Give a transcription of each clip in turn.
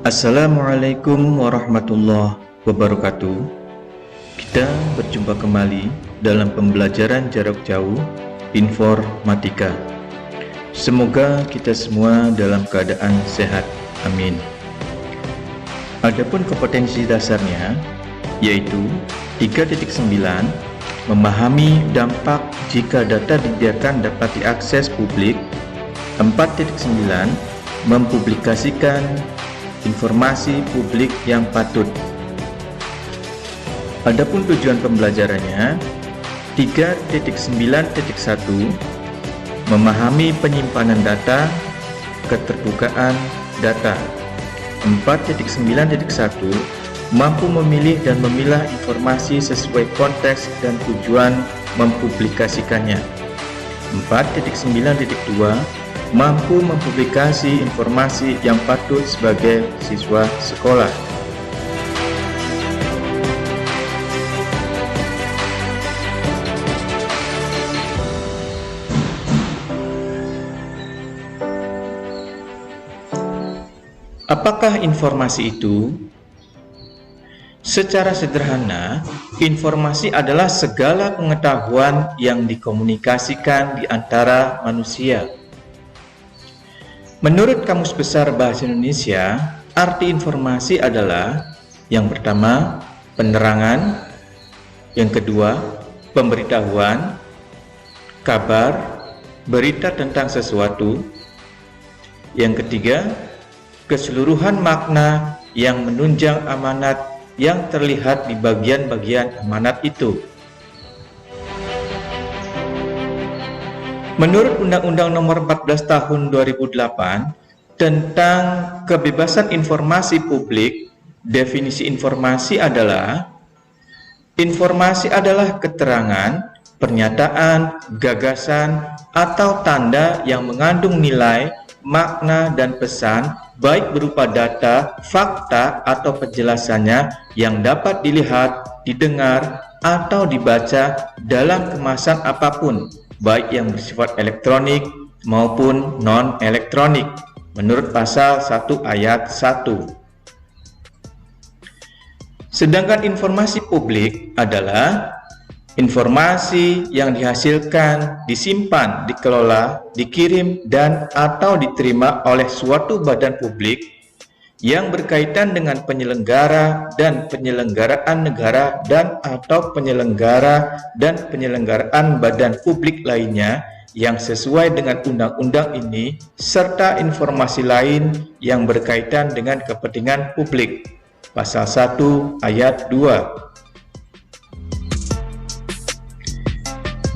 Assalamualaikum warahmatullahi wabarakatuh. Kita berjumpa kembali dalam pembelajaran jarak jauh informatika. Semoga kita semua dalam keadaan sehat. Amin. Adapun kompetensi dasarnya yaitu 3.9 memahami dampak jika data dibiarkan dapat diakses publik. 4.9 mempublikasikan informasi publik yang patut. Adapun tujuan pembelajarannya 3.9.1 memahami penyimpanan data, keterbukaan data. 4.9.1 mampu memilih dan memilah informasi sesuai konteks dan tujuan mempublikasikannya. 4.9.2 mampu mempublikasi informasi yang patut sebagai siswa sekolah. Apakah informasi itu? Secara sederhana, informasi adalah segala pengetahuan yang dikomunikasikan di antara manusia. Menurut Kamus Besar Bahasa Indonesia, arti informasi adalah yang pertama, penerangan, yang kedua, pemberitahuan, kabar, berita tentang sesuatu, yang ketiga, keseluruhan makna yang menunjang amanat yang terlihat di bagian-bagian amanat itu. Menurut Undang-Undang Nomor 14 Tahun 2008 tentang kebebasan informasi publik, definisi informasi adalah keterangan, pernyataan, gagasan, atau tanda yang mengandung nilai, makna, dan pesan, baik berupa data, fakta, atau penjelasannya yang dapat dilihat, didengar, atau dibaca dalam kemasan apapun, baik yang bersifat elektronik maupun non-elektronik, menurut pasal 1 ayat 1. Sedangkan informasi publik adalah informasi yang dihasilkan, disimpan, dikelola, dikirim, dan atau diterima oleh suatu badan publik yang berkaitan dengan penyelenggara dan penyelenggaraan negara dan atau penyelenggara dan penyelenggaraan badan publik lainnya yang sesuai dengan undang-undang ini, serta informasi lain yang berkaitan dengan kepentingan publik. Pasal 1 ayat 2.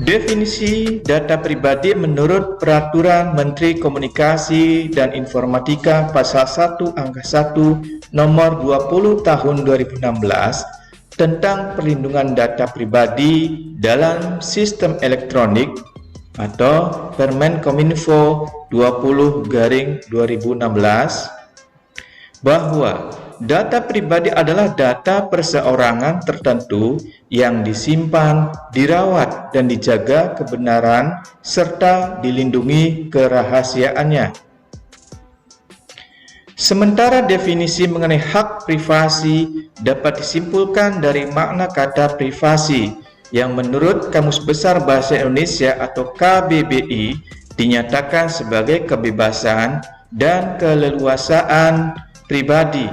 Definisi data pribadi menurut Peraturan Menteri Komunikasi dan Informatika Pasal 1 Angka 1 Nomor 20 Tahun 2016 tentang perlindungan data pribadi dalam sistem elektronik atau Permen Kominfo 20/2016 bahwa data pribadi adalah data perseorangan tertentu yang disimpan, dirawat, dan dijaga kebenaran serta dilindungi kerahasiaannya. Sementara definisi mengenai hak privasi dapat disimpulkan dari makna kata privasi yang menurut Kamus Besar Bahasa Indonesia atau KBBI dinyatakan sebagai kebebasan dan keleluasaan pribadi.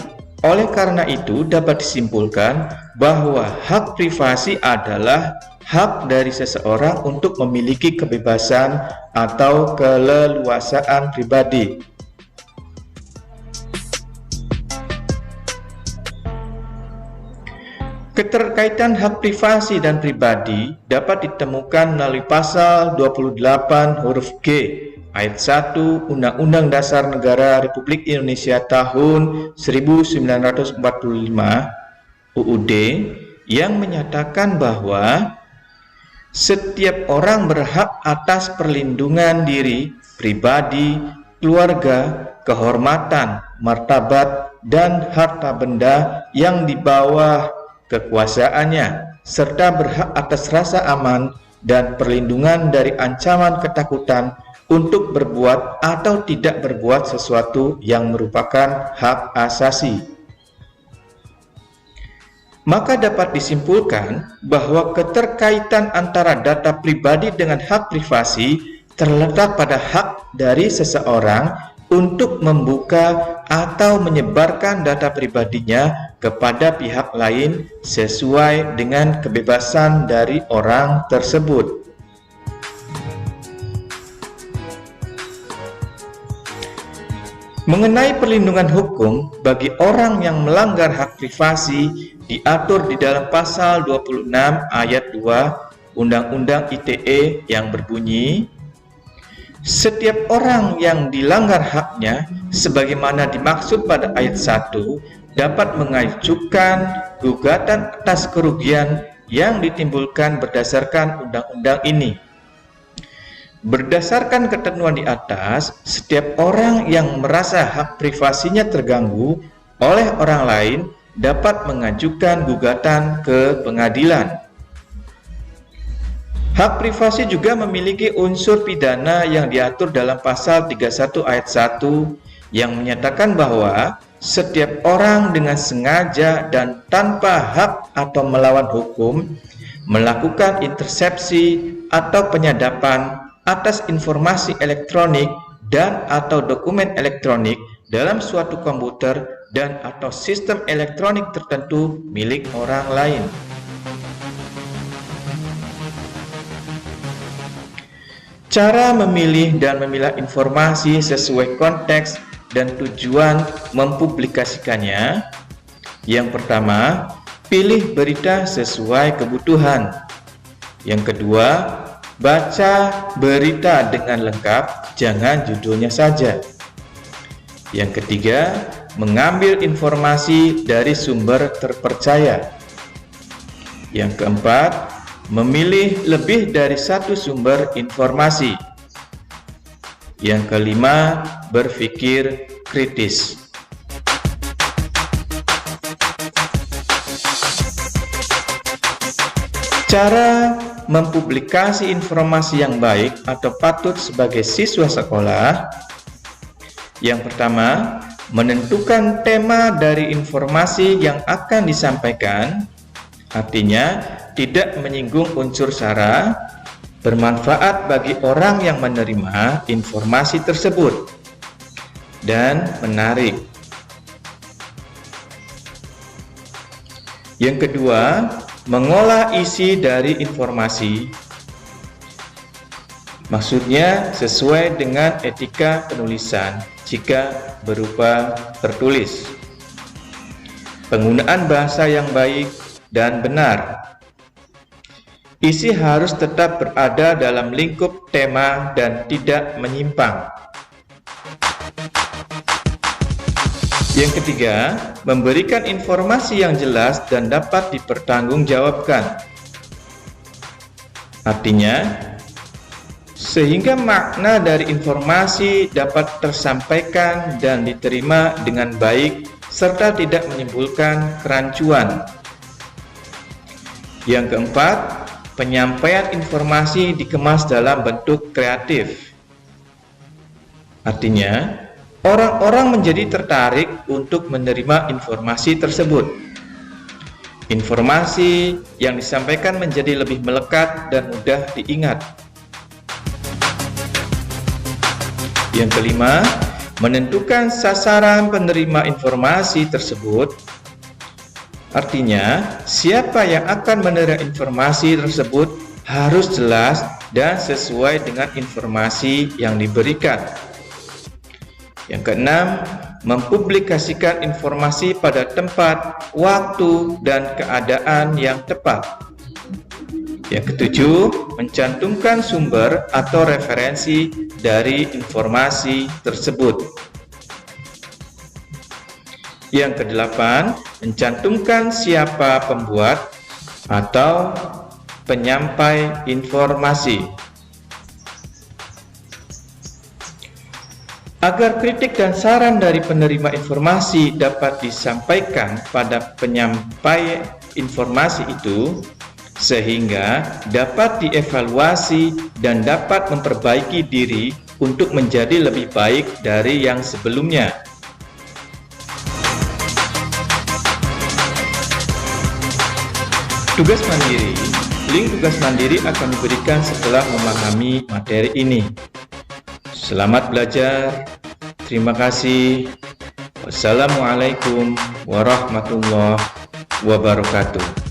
Oleh karena itu dapat disimpulkan bahwa hak privasi adalah hak dari seseorang untuk memiliki kebebasan atau keleluasaan pribadi. Keterkaitan hak privasi dan pribadi dapat ditemukan melalui pasal 28 huruf G Ayat 1 Undang-Undang Dasar Negara Republik Indonesia tahun 1945 UUD yang menyatakan bahwa setiap orang berhak atas perlindungan diri, pribadi, keluarga, kehormatan, martabat, dan harta benda yang di bawah kekuasaannya, serta berhak atas rasa aman dan perlindungan dari ancaman ketakutan untuk berbuat atau tidak berbuat sesuatu yang merupakan hak asasi. Maka dapat disimpulkan bahwa keterkaitan antara data pribadi dengan hak privasi terletak pada hak dari seseorang untuk membuka atau menyebarkan data pribadinya kepada pihak lain sesuai dengan kebebasan dari orang tersebut. Mengenai perlindungan hukum bagi orang yang melanggar hak privasi diatur di dalam pasal 26 ayat 2 Undang-Undang ITE yang berbunyi, setiap orang yang dilanggar haknya sebagaimana dimaksud pada ayat 1 dapat mengajukan gugatan atas kerugian yang ditimbulkan berdasarkan undang-undang ini. Berdasarkan ketentuan di atas, setiap orang yang merasa hak privasinya terganggu oleh orang lain dapat mengajukan gugatan ke pengadilan. Hak privasi juga memiliki unsur pidana yang diatur dalam pasal 31 ayat 1 yang menyatakan bahwa setiap orang dengan sengaja dan tanpa hak atau melawan hukum melakukan intersepsi atau penyadapan atas informasi elektronik dan atau dokumen elektronik dalam suatu komputer dan atau sistem elektronik tertentu milik orang lain. Cara memilih dan memilah informasi sesuai konteks dan tujuan mempublikasikannya. Yang pertama, pilih berita sesuai kebutuhan. Yang kedua, baca berita dengan lengkap, jangan judulnya saja. Yang ketiga, mengambil informasi dari sumber terpercaya. Yang keempat, memilih lebih dari satu sumber informasi. Yang kelima, berpikir kritis. Cara mempublikasi informasi yang baik atau patut sebagai siswa sekolah. Yang pertama, menentukan tema dari informasi yang akan disampaikan. Artinya, tidak menyinggung unsur sara, bermanfaat bagi orang yang menerima informasi tersebut, dan menarik. Yang kedua, mengolah isi dari informasi. Maksudnya sesuai dengan etika penulisan jika berupa tertulis. Penggunaan bahasa yang baik dan benar. Isi harus tetap berada dalam lingkup tema dan tidak menyimpang. Yang ketiga, memberikan informasi yang jelas dan dapat dipertanggungjawabkan. Artinya, sehingga makna dari informasi dapat tersampaikan dan diterima dengan baik serta tidak menimbulkan kerancuan. Yang keempat, penyampaian informasi dikemas dalam bentuk kreatif. Artinya, orang-orang menjadi tertarik untuk menerima informasi tersebut. Informasi yang disampaikan menjadi lebih melekat dan mudah diingat. Yang kelima, menentukan sasaran penerima informasi tersebut. Artinya, siapa yang akan menerima informasi tersebut harus jelas dan sesuai dengan informasi yang diberikan. Yang keenam, mempublikasikan informasi pada tempat, waktu, dan keadaan yang tepat. Yang ketujuh, mencantumkan sumber atau referensi dari informasi tersebut. Yang kedelapan, mencantumkan siapa pembuat atau penyampai informasi. Agar kritik dan saran dari penerima informasi dapat disampaikan pada penyampai informasi itu, sehingga dapat dievaluasi dan dapat memperbaiki diri untuk menjadi lebih baik dari yang sebelumnya. Tugas mandiri. Link tugas mandiri akan diberikan setelah memahami materi ini. Selamat belajar. Terima kasih. Wassalamualaikum warahmatullahi wabarakatuh.